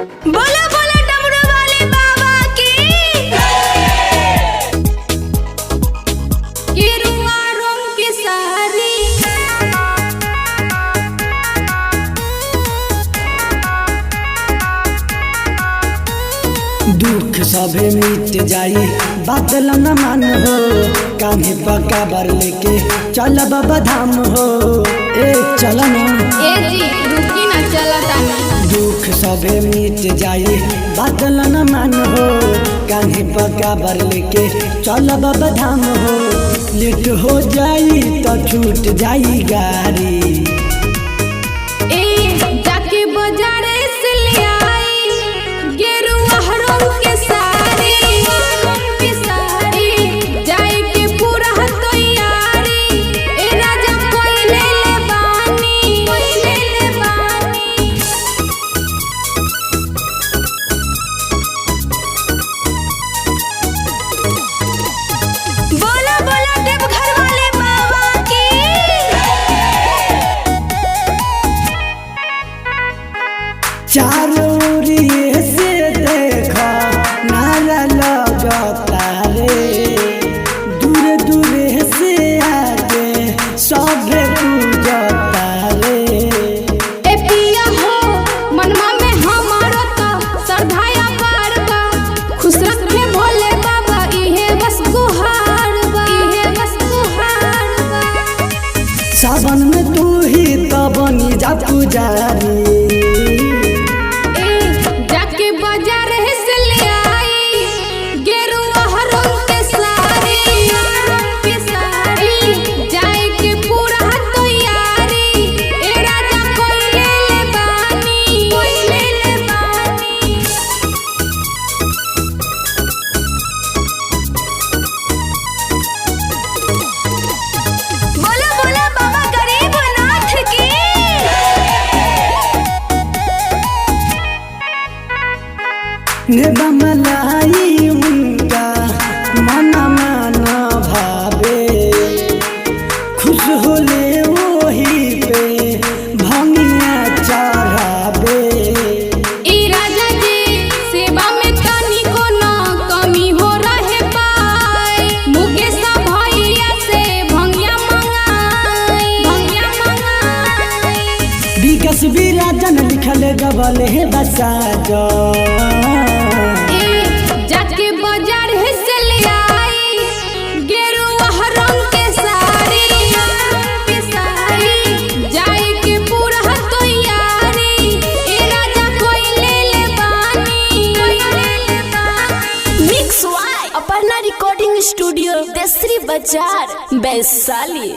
बोलो बोलो डमरू वाले बाबा की। गेरुआ रंग की साड़ी दुख सभे मिट जाई बादल न मान हो, कान्हे पका बर लेके चल बाबा धाम हो। ए चल ना ए जी रुकी ना चलता नहीं। दुख सभे मिट जाई बादल न मान हो, कान्हे पका बर लेके चल बाबा धाम हो। लेट हो जाई तो छूट जाई गाड़ी। ए जाके बाजारे से ले आई गेरुआ रंग के साड़ी, जाए के पूरा तैयारी। ए राजा कोई ले ले बानी, कोई ले ले बानी। बोला बोला देवघर वाले बाबा की। चारों ओरिये से देखा नारा लगता रे, दूर दूर से आके सभे पूजता रे। ए पिया हो मनमा में हमारा तो श्रद्धाया पार बा। खुश रखे भोले बाबा इहे बस गुहार बा, इहे बस गुहार बा। सावन में तू ही तो बनी जा पुजारी। जाके बाजार से ले आई गेरुआ रंग के साड़ी, जाए के पूरा तैयारी। ए राजा कोई ले ले बानी, कोई ले ले बानी। बोलो बोलो बाबा गरीबनाथ की। मलाई उनका मना माना भावे, खुश होले वही पे भंगिया चढ़ावे। ई राजा जी सेवा में तनी को ना कमी हो रहे पाए। मुकेश भैया से भंगिया मंगाई, भंगिया मंगाई। विकास विराजन लिखल गबल है बसा जो। जाके बाजार से ले आई गेरुआ रंग के साड़ी, जाए के पूरा तैयारी। ए राजा कोई ले ले बानी, कोई ले ले बानी। Mix by Aparna recording studio Desri Bazar Vaishali.